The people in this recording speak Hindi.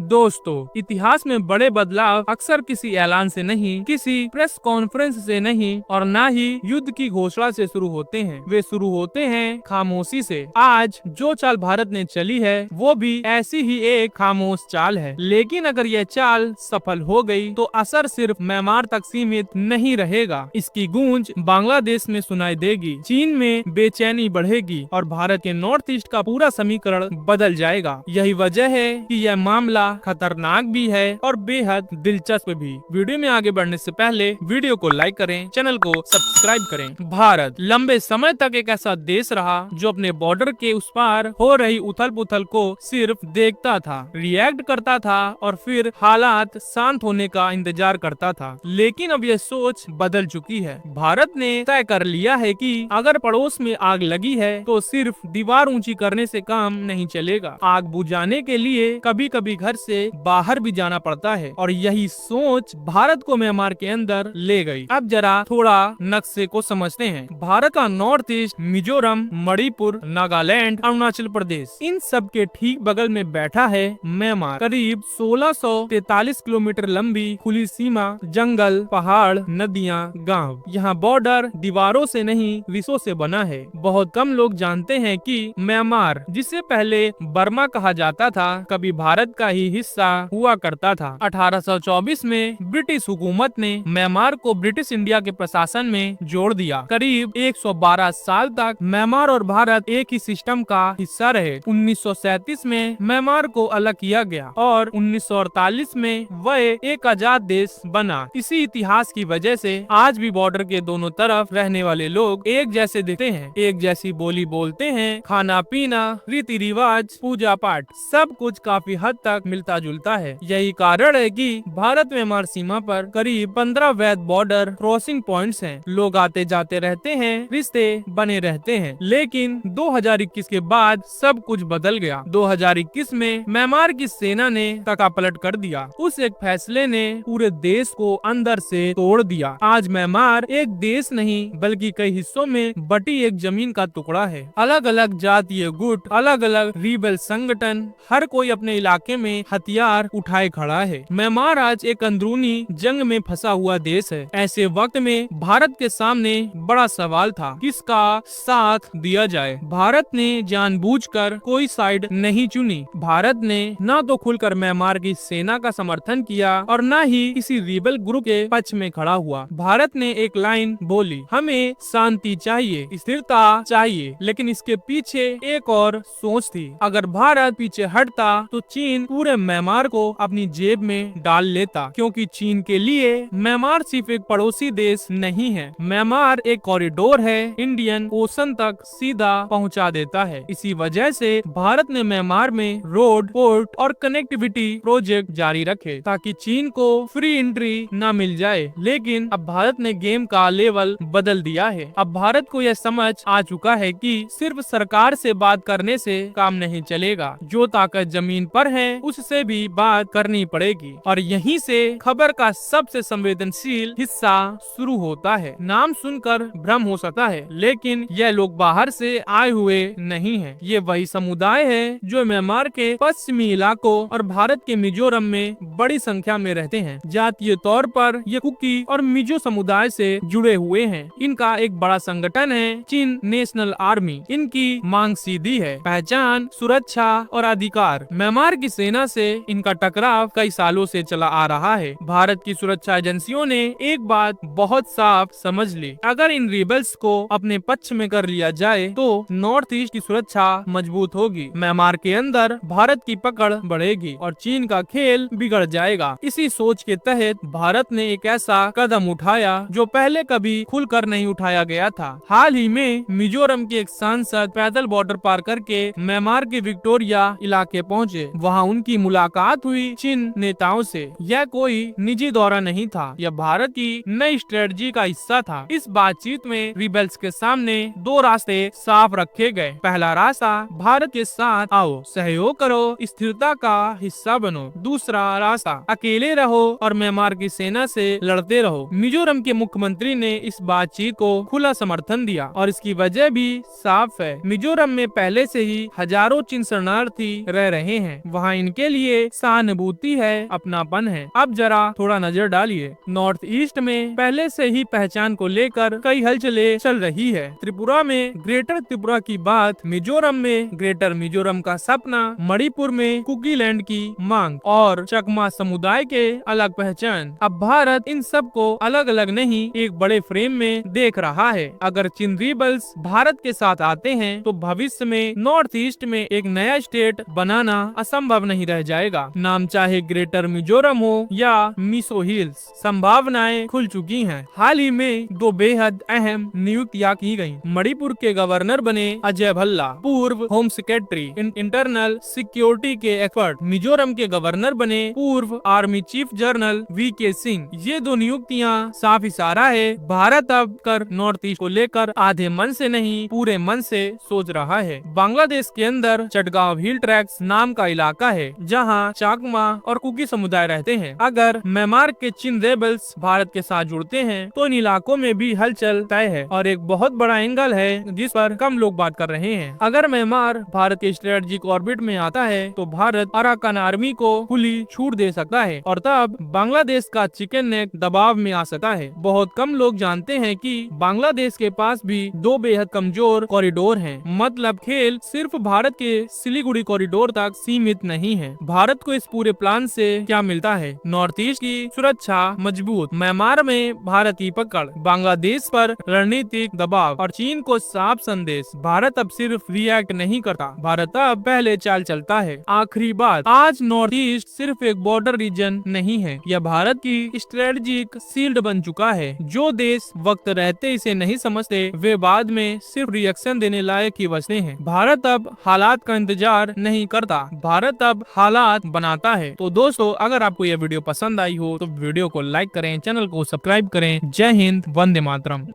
दोस्तों, इतिहास में बड़े बदलाव अक्सर किसी ऐलान से नहीं, किसी प्रेस कॉन्फ्रेंस से नहीं और न ही युद्ध की घोषणा से शुरू होते हैं। वे शुरू होते हैं खामोशी से। आज जो चाल भारत ने चली है वो भी ऐसी ही एक खामोश चाल है, लेकिन अगर यह चाल सफल हो गई तो असर सिर्फ म्यांमार तक सीमित नहीं रहेगा। इसकी गूंज बांग्लादेश में सुनाई देगी, चीन में बेचैनी बढ़ेगी और भारत के नॉर्थ ईस्ट का पूरा समीकरण बदल जाएगा। यही वजह है कि यह मामला खतरनाक भी है और बेहद दिलचस्प भी। वीडियो में आगे बढ़ने से पहले वीडियो को लाइक करें, चैनल को सब्सक्राइब करें। भारत लंबे समय तक एक ऐसा देश रहा जो अपने बॉर्डर के उस पार हो रही उथल पुथल को सिर्फ देखता था, रिएक्ट करता था और फिर हालात शांत होने का इंतजार करता था। लेकिन अब यह सोच बदल चुकी है। भारत ने तय कर लिया है कि अगर पड़ोस में आग लगी है तो सिर्फ दीवार ऊंची करने से काम नहीं चलेगा। आग बुझाने के लिए कभी कभी घर से बाहर भी जाना पड़ता है और यही सोच भारत को म्यांमार के अंदर ले गई। अब जरा थोड़ा नक्शे को समझते हैं। भारत का नॉर्थ ईस्ट मिजोरम, मणिपुर, नागालैंड, अरुणाचल प्रदेश, इन सब के ठीक बगल में बैठा है म्यांमार। करीब 1643 किलोमीटर लंबी खुली सीमा, जंगल, पहाड़, नदियाँ, गाँव। यहाँ बॉर्डर दीवारों से नहीं रिसों से बना है। बहुत कम लोग जानते हैं कि म्यांमार, जिसे पहले बर्मा कहा जाता था, कभी भारत का ही हिस्सा हुआ करता था। 1824 में ब्रिटिश हुकूमत ने म्यांमार को ब्रिटिश इंडिया के प्रशासन में जोड़ दिया। करीब 112 साल तक म्यांमार और भारत एक ही सिस्टम का हिस्सा रहे। 1937 में म्यांमार को अलग किया गया और 1948 में वह एक आजाद देश बना। इसी इतिहास की वजह से आज भी बॉर्डर के दोनों तरफ रहने वाले लोग एक जैसे दिखते हैं, एक जैसी बोली बोलते हैं, खाना पीना, रीति रिवाज, पूजा पाठ, सब कुछ काफी हद तक मिलता जुलता है। यही कारण है कि भारत म्यांमार सीमा पर करीब 15 वैध बॉर्डर क्रॉसिंग पॉइंट्स हैं। लोग आते जाते रहते हैं, रिश्ते बने रहते हैं। लेकिन 2021 के बाद सब कुछ बदल गया। 2021 में म्यांमार की सेना ने तकापलट कर दिया। उस एक फैसले ने पूरे देश को अंदर से तोड़ दिया। आज म्यांमार एक देश नहीं बल्कि कई हिस्सों में बटी एक जमीन का टुकड़ा है। अलग अलग जातीय गुट, अलग अलग रिबेल संगठन, हर कोई अपने इलाके में हथियार उठाए खड़ा है। म्यांमार आज एक अंदरूनी जंग में फंसा हुआ देश है। ऐसे वक्त में भारत के सामने बड़ा सवाल था, किसका साथ दिया जाए। भारत ने जानबूझकर कोई साइड नहीं चुनी। भारत ने न तो खुलकर म्यांमार की सेना का समर्थन किया और न ही किसी रिबेल ग्रुप के पक्ष में खड़ा हुआ। भारत ने एक लाइन बोली, हमें शांति चाहिए, स्थिरता चाहिए, लेकिन इसके पीछे एक और सोच थी। अगर भारत पीछे हटता तो चीन पूरे म्यांमार को अपनी जेब में डाल लेता, क्योंकि चीन के लिए म्यांमार सिर्फ एक पड़ोसी देश नहीं है। म्यांमार एक कॉरिडोर है, इंडियन ओशन तक सीधा पहुंचा देता है। इसी वजह से भारत ने म्यांमार में रोड, पोर्ट और कनेक्टिविटी प्रोजेक्ट जारी रखे ताकि चीन को फ्री एंट्री न मिल जाए। लेकिन अब भारत ने गेम का लेवल बदल दिया है। अब भारत को यह समझ आ चुका है कि सिर्फ सरकार से बात करने से काम नहीं चलेगा। जो ताकत जमीन पर है उससे भी बात करनी पड़ेगी और यहीं से खबर का सबसे संवेदनशील हिस्सा शुरू होता है। नाम सुनकर भ्रम हो सकता है, लेकिन यह लोग बाहर से आए हुए नहीं है। ये वही समुदाय है जो म्यांमार के पश्चिमी इलाकों और भारत के मिजोरम में बड़ी संख्या में रहते हैं। जातीय तौर पर ये कुकी और मिजो समुदाय से जुड़े हुए हैं। इनका एक बड़ा संगठन है चिन नेशनल आर्मी। इनकी मांग सीधी है, पहचान, सुरक्षा और अधिकार। म्यांमार की सेना से इनका टकराव कई सालों से चला आ रहा है। भारत की सुरक्षा एजेंसियों ने एक बात बहुत साफ समझ ली, अगर इन रिबेल्स को अपने पक्ष में कर लिया जाए तो नॉर्थ ईस्ट की सुरक्षा मजबूत होगी, म्यांमार के अंदर भारत की पकड़ बढ़ेगी और चीन का खेल बिगड़ जाएगा। इसी सोच के तहत भारत ने एक ऐसा कदम उठाया जो पहले कभी खुलकर नहीं उठाया गया था। हाल ही में मिजोरम के एक सांसद पैदल बॉर्डर पार करके म्यांमार के विक्टोरिया इलाके पहुंचे। वहां उनकी मुलाकात हुई चीन नेताओं से। यह कोई निजी दौरा नहीं था, यह भारत की नई स्ट्रेटजी का हिस्सा था। इस बातचीत में रिबेल्स के सामने दो रास्ते साफ रखे गए। पहला रास्ता, भारत के साथ आओ, सहयोग करो, स्थिरता का हिस्सा बनो। दूसरा रास्ता, अकेले रहो और म्यांमार की सेना से लड़ते रहो। मिजोरम के मुख्यमंत्री ने इस बातचीत को खुला समर्थन दिया और इसकी वजह भी साफ है। मिजोरम में पहले से ही हजारों चीन शरणार्थी रह रहे हैं। वहाँ इनके लिए सहानुभूति है, अपनापन है। अब जरा थोड़ा नजर डालिए, नॉर्थ ईस्ट में पहले से ही पहचान को लेकर कई हलचलें चल रही है। त्रिपुरा में ग्रेटर त्रिपुरा की बात, मिजोरम में ग्रेटर मिजोरम का सपना, मणिपुर में कुकीलैंड की मांग और चकमा समुदाय के अलग पहचान। अब भारत इन सब को अलग अलग नहीं, एक बड़े फ्रेम में देख रहा है। अगर चिन रिबल्स भारत के साथ आते हैं तो भविष्य में नॉर्थ ईस्ट में एक नया स्टेट बनाना असंभव नहीं रह जाएगा। नाम चाहे ग्रेटर मिजोरम हो या मिसो हिल्स, संभावनाएं खुल चुकी हैं। हाल ही में दो बेहद अहम नियुक्तियां की गयी। मणिपुर के गवर्नर बने अजय भल्ला, पूर्व होम सेक्रेटरी इंटरनल सिक्योरिटी के एक्सपर्ट। मिजोरम के गवर्नर बने पूर्व army chief general VK. Singh. ये दो नियुक्तियां साफ इशारा है, भारत अब कर नॉर्थ ईस्ट को लेकर आधे मन से नहीं पूरे मन से सोच रहा है। बांग्लादेश के अंदर चटगांव हिल ट्रैक्स नाम का इलाका है, जहां चाकमा और कुकी समुदाय रहते हैं। अगर म्यांमार के चिन रेबल्स भारत के साथ जुड़ते हैं तो इन इलाकों में भी हलचल तय है और एक बहुत बड़ा एंगल है जिस पर कम लोग बात कर रहे हैं। अगर म्यांमार भारत के स्ट्रेटेजिक ऑर्बिट में आता है तो भारत अराकान आर्मी को खुली छूट दे सकता है और तब बांग्लादेश का चिकन नेक दबाव में आ सकता है। बहुत कम लोग जानते हैं कि बांग्लादेश के पास भी दो बेहद कमजोर कॉरिडोर हैं। मतलब खेल सिर्फ भारत के सिलीगुड़ी कॉरिडोर तक सीमित नहीं है। भारत को इस पूरे प्लान से क्या मिलता है? नॉर्थ ईस्ट की सुरक्षा मजबूत, म्यांमार में भारत की पकड़, बांग्लादेश पर रणनीतिक दबाव और चीन को साफ संदेश। भारत अब सिर्फ रिएक्ट नहीं करता, भारत अब पहले चाल चलता है। आखिरी बात, आज नॉर्थ ईस्ट सिर्फ एक बॉर्डर रीजन नहीं है, यह भारत की स्ट्रेटेजिक शील्ड बन चुका है। जो देश वक्त रहते इसे नहीं समझते वे बाद में सिर्फ रिएक्शन देने लायक ही बचते हैं। भारत अब हालात का इंतजार नहीं करता, भारत अब हालात बनाता है। तो दोस्तों, अगर आपको यह वीडियो पसंद आई हो तो वीडियो को लाइक करें, चैनल को सब्सक्राइब करें। जय हिंद, वंदे मातरम।